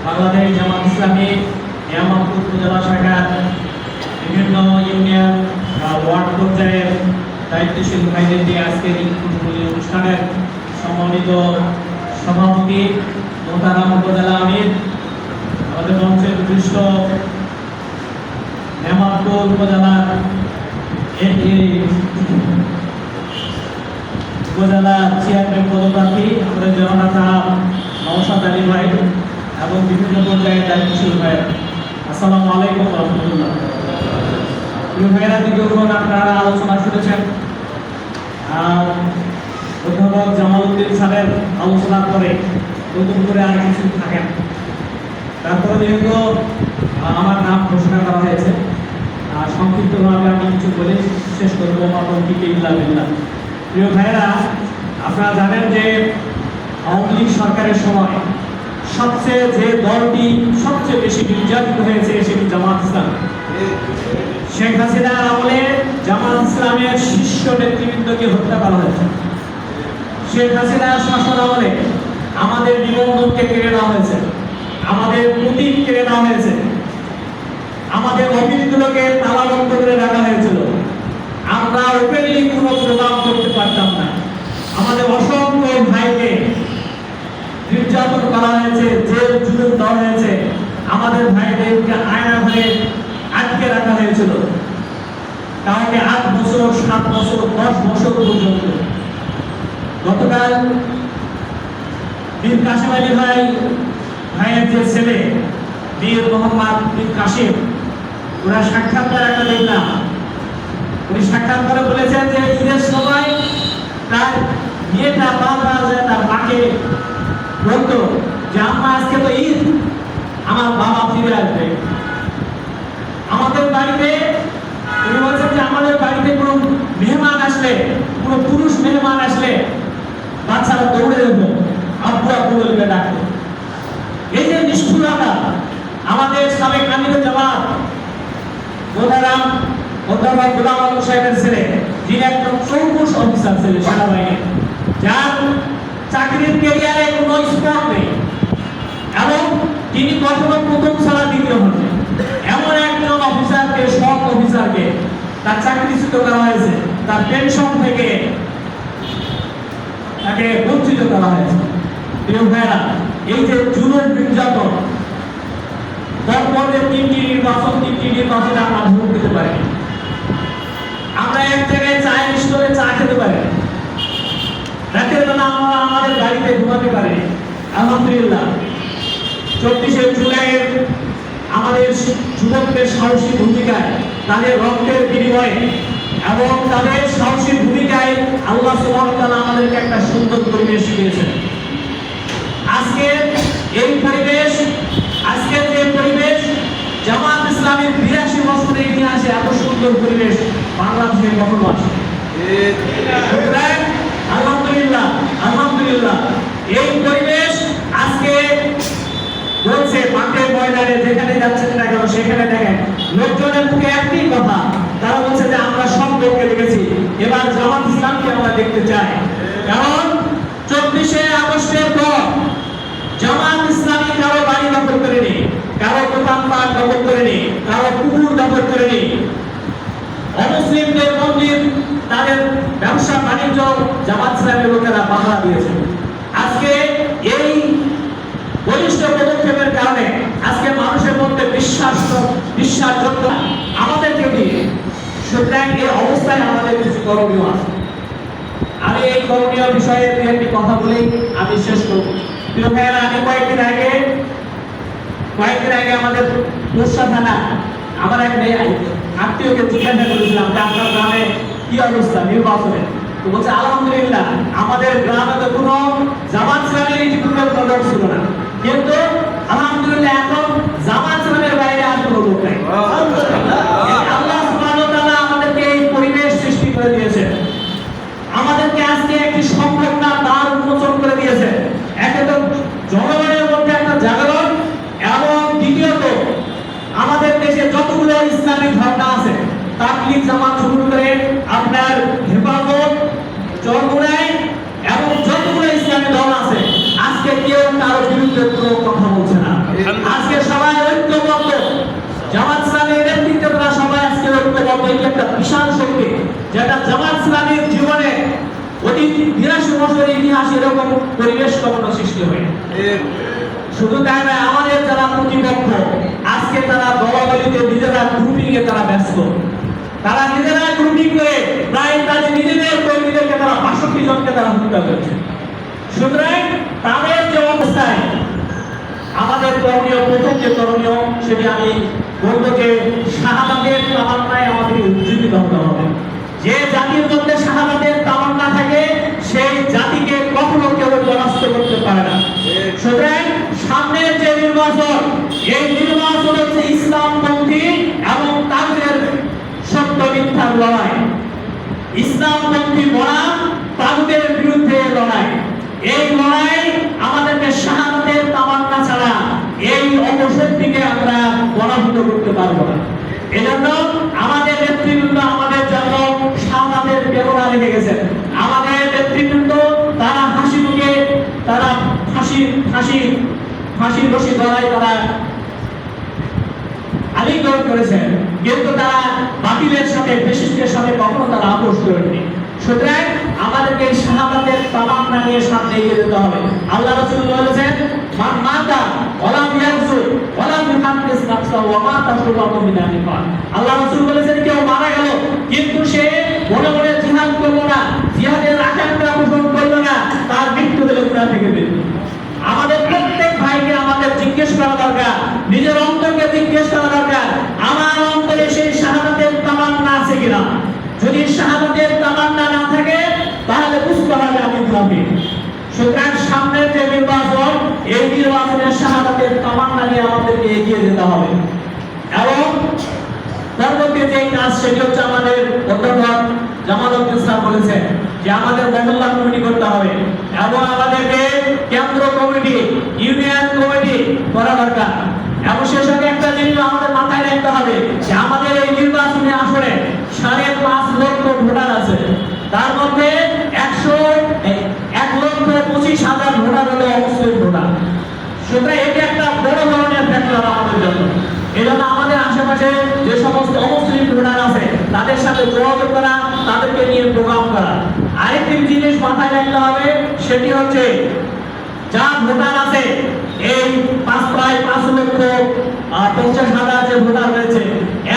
বাংলাদেশ জামাত ইসলামী নিয়ামতপুর উপজেলা শাখার বিভিন্ন ইউনিয়ন ওয়ার্ড পর্যায়ের দায়িত্বশীল ভাইদের নিয়ে আজকের এই অনুষ্ঠানের সম্মানিত সভাপতি মোহতারাম উপজেলা আমির, আমাদের মঞ্চের বিশিষ্ট নিয়ামতপুর উপজেলার উপজেলা চেয়ারম্যান পদপ্রার্থী আমাদের জননেতা নওশাদ আলী ভাই এবং বিভিন্ন পর্যায়ের দায়িত্বশীল ভাই, আসসালামু আলাইকুম রহমতুল্লাহ। প্রিয় ভাইয়েরা, দীর্ঘক্ষণ আপনারা আলোচনা শুনেছেন। অধ্যাপক জামালউদ্দিন স্যারের আলোচনার পরে নতুন করে আর কিছু থাকেন। তারপরে যেহেতু আমার নাম ঘোষণা করা হয়েছে, সংক্ষিপ্তভাবে আমি কিছু বলে শেষ করবো। প্রিয় ভাইয়েরা, আপনারা জানেন যে আওয়ামী লীগ সরকারের সময় সবচেয়ে যে দলটি সবচেয়ে বেশি নির্যাতিত হয়েছে সেটি জামাত ইসলাম। শেখ হাসিনার আমলে জামাত ইসলামের শীর্ষ নেতৃবৃন্দকে হত্যা করা হয়েছে। শেখ হাসিনার শাসন আমলে আমাদের নিবন্ধনকে কেড়ে নেওয়া হয়েছে, আমাদের প্রতীক কেড়ে নেওয়া হয়েছে, আমাদের অফিসগুলোকে তালাবন্ধ করে রাখা হয়েছিল। আমরা ওপেনলি কোনো প্রোগ্রাম করতে পারতাম না। আমাদের অসংখ্য ভাইকে নির্যাতন করা হয়েছে, জেল জুলুম দেওয়া হয়েছে। আমাদের ভাইদেরকে আয়না ঘরে আটকে রাখা হয়েছিল, কাউকে 8 বছর, 7 বছর, 10 বছর পর্যন্ত। গতকাল মীর কাসেম আলী ভাইয়ের যে ছেলে মীর মোহাম্মদ মীর কাসেম, ওরা সাক্ষাৎকার একটা দেখলাম। উনি সাক্ষাৎ করে বলেছেন যে ঈদের সময় তার মেয়েটা বারবার তার মাকে বলতো যে আম্মা আজকে তো ঈদ, আমার বাবা ফিরে আসবে। আমাদের বাড়িতে উনি বলছেন যে আমাদের বাড়িতে কোনো মেহমান আসলে, কোনো পুরুষ মেহমান আসলে বাচ্চারা দৌড়ে যেত, আব্বু আব্বু বলে ডাকতো। এই যে নিষ্ঠুরতা, আমাদের সাবেক আমিরুল জামাত মোহতারাম অধ্যাপক গোলাম আলম সাহেবের ছেলে, যিনি একজন চৌকুশ অফিসার ছিলেন সেনাবাহিনী, যার চাকরির ক্যারিয়ারে কোনো স্পট নেই এবং তিনি কখনো প্রথম ছাড়া দ্বিতীয় হন। এমন একজন অফিসারকে, সব অফিসারকে তার চাকরিচ্যুত করা হয়েছে, তার পেনশন থেকে তাকে বঞ্চিত করা হয়েছে। প্রিয় ভাইরা, এই যে জুলুম নির্যাতন, পরপর 3টি নির্বাচনে আমরা ভোট দিতে পারি, আমরা এক জায়গায় চায়ের স্টোরে চা খেতে পারি, রাতের বেলা আমরা আমাদের গাড়িতে ঘুমাতে পারি। আলহামদুলিল্লাহ, 24শে জুলাইয়ের আমাদের যুবকদের সাহসী ভূমিকায়, তাদের রক্তের বিনিময়ে এবং তাদের সাহসী ভূমিকায় আল্লাহ সুবহানাহু ওয়া তাআলা আমাদেরকে একটা সুন্দর পরিবেশ দিয়েছেন। আজকে এই পরিবেশ, আজকে যে পরিবেশ, জামাত ইসলামের 82 বছরের ইতিহাসে এত সুন্দর পরিবেশ বাংলাদেশে কখনো আসে। আলহামদুলিল্লাহ, আলহামদুলিল্লাহ, এই পরিবেশ আজকে বলছে মাঠে ময়দানে যেখানে যাচ্ছেন না কেন সেখানে দেখেন লোকজনের মুখে একই কথা, তারা বলছে যে আমরা সব লোককে দেখেছি, এবার জামাত ইসলামকে আমরা দেখতে চাই। কারণ 24শে আগস্টের পর জামাত ইসলামী কারো বাড়ি দখল করেনি, কারো দোকানপাট দখল করেনি, কারো পুকুর দখল করেনি। অমুসলিমদের মন্দির, তাদের ব্যবসা বাণিজ্য জামাত ইসলামের লোকেরা পাহারা দিয়েছে। আজকে এই বলিষ্ঠ পদক্ষেপের কারণে আজকে মানুষের মধ্যে বিশ্বাসযোগ্য আমাদেরকে দিয়ে, সুতরাং এই অবস্থায় আমাদের কিছু করণীয় আছে। আমি এই করণীয় বিষয়ে একটি কথা বলেই আমি শেষ করব। প্রিয় ভাইয়েরা, আমি কয়েকদিন আগে আমাদের মুর্শিদাবাদ থানা আমার এক আত্মীয়কে জিজ্ঞাসা করেছিলাম যে আপনার গ্রামে কি অবস্থা নির্বাচনে। তো বলছে আলহামদুলিল্লাহ, আমাদের গ্রামে তো কোনো জামাত ইসলামের ইতিপূর্বে কোনো লোক ছিল না, কিন্তু আলহামদুলিল্লাহ এখন জামাত ইসলামের বাইরে আর কোনো লোক নাই। আল্লাহ সুবহানাহু ওয়া তাআলা আমাদেরকে এই পরিবেশ সৃষ্টি করে দিয়েছে, আমাদেরকে আজকে একটি সম্ভাবনার দ্বার উন্মোচন করে দিয়েছে। একে তো জনগণের মধ্যে একটা জাগরণ, এবং দ্বিতীয়ত আমাদের দেশে যতগুলো ইসলামিক ভাবনা আছে, তাবলীগ জামাত শুরু করে আপনার হেফাজত, চরমোনাই এবং যতগুলো ইসলামী দল আছে, আজকে কেউ কারো বিরুদ্ধে কোনো বিশাল শক্তি, যেটা জামাত ইসলামের জীবনে অতীত 82 বছরের ইতিহাসে এরকম পরিবেশ কখনো সৃষ্টি হয়। শুধু তাই নয়, আমাদের যারা প্রতিপক্ষ আজকে তারা দলাদলিতে নিজেরা গ্রুপিং এ তারা ব্যস্ত। তারা নিজেরা গ্রুপিং করে প্রায় তাদের নিজেদের কর্মীদেরকে তারা ৬২ জনকে তারা হত্যা করেছে। সুতরাং তাদের যে অবস্থায় আমাদের করণীয়, প্রথম যে করণীয় সেটি আমি বলবো যে শাহাদাতের তামান্নায় আমাদের উজ্জীবিত হতে হবে। যে জাতির মধ্যে শাহাদাতের তামান্না থাকে সেই জাতিকে কখনো কেউ পরাস্ত করতে পারে না। সুতরাং সামনের যে নির্বাচন, এই নির্বাচন হচ্ছে ইসলামপন্থী এবং তাদের সত্য মিথ্যার লড়াই, ইসলামপন্থী বনাম তাদের বিরুদ্ধে লড়াই। এই লড়াই আমাদেরকে শাহাদাতের তামান্না ছাড়া এই অপশক্তিকে আমরা পরাভূত করতে পারবো না। এজন্য আমাদের নেতৃবৃন্দ আমাদের জন্য শাহাদাতের প্রেরণা রেখে গেছেন। আমাদের নেতৃবৃন্দ তারা হাসি মুখে তারা ফাঁসির রশি ধরায় তারা আলিঙ্গন করেছেন, কিন্তু তারা বাতিলের সাথে ফ্যাসিস্টের সাথে কখনো তারা আপোষ করেননি। সুতরাং আমাদেরকে এই শাহাদাতের তামান্না নিয়ে সামনে এগিয়ে যেতে হবে। আল্লাহ রাসূল বলেছেন, মান মাতা ওয়ালা ইয়ারসু ওয়ালা ইউহাদ্দিস নাফসাহু ওয়া মা তাশরুবু মিনাল নিফাক। আল্লাহ রাসূল বলেছেন, কেউ মারা গেল কিন্তু সে মনে মনে জিহাদ করলো না, জিহাদের আকাঙ্ক্ষা পোষণ করলো না, তার মৃত্যু হলে গুনাহ থেকে বেরোবে। আমাদের প্রত্যেক ভাইকে আমাদের জিজ্ঞেস করা দরকার, নিজের অন্তরকে জিজ্ঞেস করা দরকার, আমার অন্তরে সেই শাহাদাতের তামান্না আছে কিনা। যদি শাহাদাতের তামান্না না থাকে তাহলে বুঝতে হবে আমি মুনাফিক। সুতরাং সামনের যে নির্বাচন, এই নির্বাচনের শাহাদাতের তামান্না নিয়ে আমাদেরকে এগিয়ে যেতে হবে। এবং পরবর্তী যে কাজ সেটি হচ্ছে আমাদের অধ্যাপক জামাল উদ্দিন স্যার বলেছেন যে আমাদের মহল্লা কমিটি করতে হবে এবং আমাদেরকে কেন্দ্র কমিটি, ইউনিয়ন কমিটি করা দরকার। এবং সেই সঙ্গে একটা জিনিস আমাদের মাথায় রাখতে হবে যে আমাদের এই নির্বাচনী আসনে 5.5 লক্ষ ভোটার আছে, তার মধ্যে 1,25,000 ভোটার হলো অমুসলিম ভোটার। সুতরাং এটি একটা বড় ধরনের ফ্যাক্টর আমাদের জন্য। এই জন্য আমাদের আশেপাশে যে সমস্ত অমুসলিম ভোটার আছে তাদের সাথে যোগাযোগ করা, তাদেরকে নিয়ে প্রোগ্রাম করা। আরেকটি জিনিস মাথায় রাখতে হবে, সেটি হচ্ছে যা ভোটার আছে এই প্রায় 5,50,000 যে ভোটার রয়েছে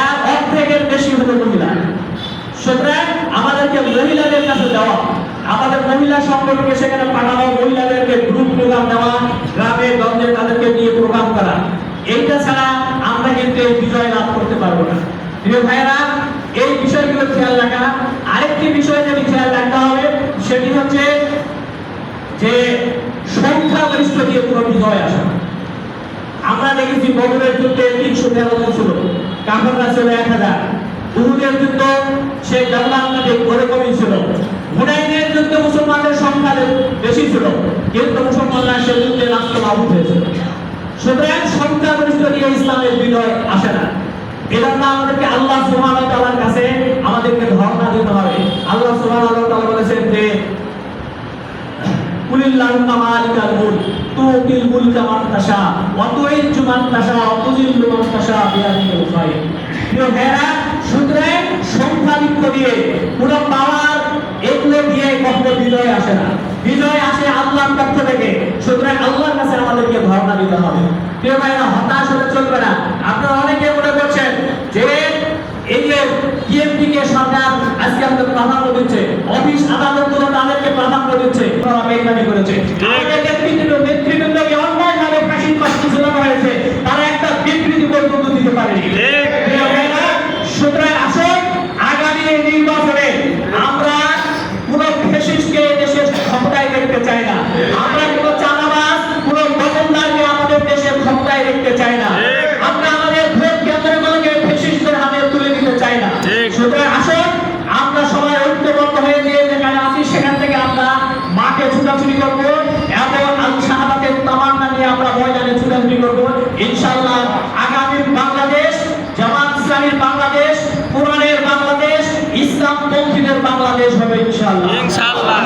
এর অর্ধেকের বেশি হলো মহিলা। সুতরাং আমাদেরকে মহিলাদের কাছে যাওয়া, আমাদের মহিলা সংগঠনকে সেখানে পাঠানো, মহিলাদেরকে গ্রুপ প্রোগ্রাম দেওয়া, গ্রামে গঞ্জে তাদেরকে নিয়ে প্রোগ্রাম করা। এইটা ছাড়া আমরা কিন্তু এই বিজয় লাভ করতে পারবো না। প্রিয় ভাইয়েরা, এই বিষয়গুলো খেয়াল রাখা। আরেকটি বিষয় যেটি খেয়াল রাখতে হবে সেটি হচ্ছে যে সংখ্যাগরিষ্ঠ দিয়ে পুরো বিজয় আসা। আমরা দেখেছি বদরের যুদ্ধে 313 জন ছিল, কাফেররা ছিল 1000। উহুদের যুদ্ধ সেই জান্নাতে ওরকমই ছিল। হুনাইনের যুদ্ধে মুসলমানদের সংখ্যা বেশি ছিল, কিন্তু মুসলমানরা সেই যুদ্ধে রাষ্ট্রভাবুক হয়েছিল। সুতরাং সংখ্যাগরিষ্ঠ দিয়ে ইসলামের বিজয় আসে না। এজন্য আমাদেরকে আল্লাহ সুবহানাহু ওয়া তাআলার কাছে আমাদেরকে ধর্ণা দিতে হবে। আল্লাহ সুবহানাহু ওয়া তাআলা বলেছেন যে কুলিল্লাহুম্মা মালিকাল মুলক তুতিল মুলকা মান তাশা ওয়া তুইজ্জু মান তাশা ওয়া তুযিল্লু মান তাশা বিয়াদিকাল খায়র। প্রিয় ভাইরা, সুতরাং সংখ্যাধিক্য দিয়ে পুরো পাওয়ার এগুলো দিয়ে কখনো বিজয় আসে না। বিজয় আসে আল্লাহর পক্ষ থেকে। সুতরাং আল্লাহর কাছে আমাদেরকে ধর্ণা দিতে হবে। প্রিয় ভাইরা, হতাশ হলে চলবে না। আপনারা অনেকে মনে করছেন যে এই যে বিএনপি কে সরকার আজকে আমাদের প্রাধান্য দিচ্ছে, অফিস আদালতগুলো তাদেরকে প্রাধান্য দিচ্ছে, তারা বেইমানি করেছে। আমাদের নেতৃবৃন্দকে অন্যায়ভাবে ফাঁসির কাস্টে ঝুলানো হয়েছে, তারা একটা বিবৃতি পর্যন্ত দিতে পারেনি। প্রিয় ভাইরা, সুতরাং আসুন আগামী নির্বাচনে আমরা পুরো ফ্যাসিস্টকে দেশের ক্ষমতায় দেখতে চাই না। আমরা কোনো চাঁদাবাজ, কোনো দখলদারকে আমাদের দেশের ক্ষমতায় দেখতে চাই না। আমরা আমাদের ভোট কেন্দ্রগুলোকে ফ্যাসিস্টদের হাতে তুলে দিতে চাই না। সুতরাং আসুন আমরা সবাই ঐক্যবদ্ধ হয়ে যে যেখানে আছি সেখান থেকে আমরা মাঠে ছুটাছুটি করব এবং শাহাদাতের তামান্না নিয়ে আমরা ময়দানে ছুটাছুটি করব। ইনশাআল্লাহ আগামী বাংলাদেশ জামাত ইসলামীর বাংলাদেশ, কোরআনের বাংলাদেশ, ইসলামপন্থীদের বাংলাদেশ হবে ইনশাআল্লাহ। ইনশাআল্লাহ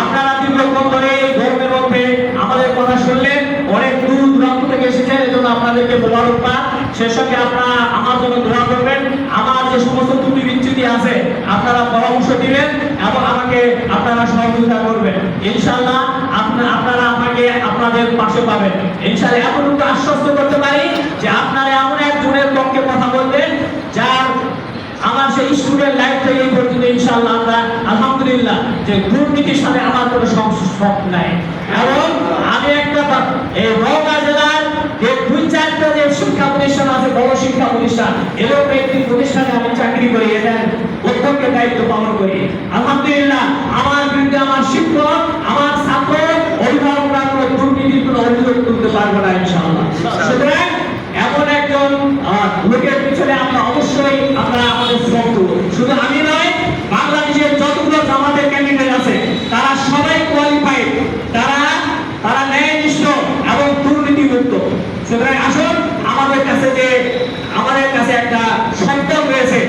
আপনারা দীর্ঘক্ষণ ধরে এই গর্বের মধ্যে আমাদের কথা শুনলেন, অনেক দূর দূরান্ত থেকে এসেছেন, এজন্য আপনাদেরকে মোবারকবাদ। সেই সঙ্গে আপনারা আমার জন্য দোয়া করবেন। আমার যে সমস্ত ত্রুটি বিচ্যুতি দুর্নীতি আছে আপনারা পরামর্শ দিবেন এবং আমাকে আপনারা সহযোগিতা করবেন। ইনশাআল্লাহ আপনারা আমাকে আপনাদের পাশে পাবেন। ইনশাআল্লাহ এতটুকু আশ্বস্ত করতে পারি যে আপনারা এমন একজনের পক্ষে কথা বলবেন যার আমার সেই স্টুডেন্ট লাইফ থেকে এই পর্যন্ত ইনশাআল্লাহ আমরা আলহামদুলিল্লাহ যে দুর্নীতির সাথে আমার কোনো সংস্পর্শ নাই। এবং আমি একটা এই নওগাঁ জেলার যে 2-4টা যে শিক্ষা প্রতিষ্ঠান আছে, বড় শিক্ষা প্রতিষ্ঠান, এরকম একটি প্রতিষ্ঠানে আমি চাকরি করি, এটার অধ্যক্ষের দায়িত্ব পালন করি। আলহামদুলিল্লাহ আমার বিরুদ্ধে আমার শিক্ষক, আমার ছাত্র, অভিভাবকরা কোনো দুর্নীতির কোনো অভিযোগ তুলতে পারবে না ইনশাআল্লাহ। সুতরাং এমন একজন লোকের পিছনে আমরা অবশ্যই আমরা আমাদের শ্রম দেব। শুধু আমি নয়, বাংলাদেশের যতগুলো জামাতের ক্যান্ডিডেট আছে তারা সবাই কোয়ালিফাইড, তারা ন্যায়নিষ্ঠ এবং দুর্নীতিমুক্ত। সুতরাং আসুন আমাদের কাছে একটা সম্পদ রয়েছে,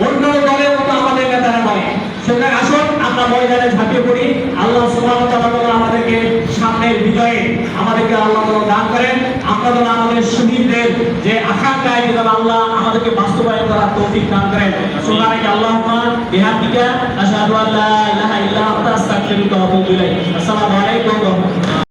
অন্য দলের মতো আমাদের নেতারা নয়। সুতরাং আসুন আমরা ময়দানে ঝাঁপিয়ে পড়ি। আল্লাহ সুবহানাহু ওয়া তাআলা আমাদেরকে সামনের বিজয়ে আমাদেরকে আল্লাহ দান করেন। আমরা যেন আমাদের শহীদদের যে আকাঙ্ক্ষায় যেন আল্লাহ আমাদেরকে বাস্তবায়ন করার তৌফিক দান করেন। সুবহানাকা আল্লাহুম্মা বিহামদিকা আশহাদু আল্লা ইলাহা ইল্লা আনতা আস্তাগফিরুকা ওয়া আতুবু ইলাইক। আসসালামু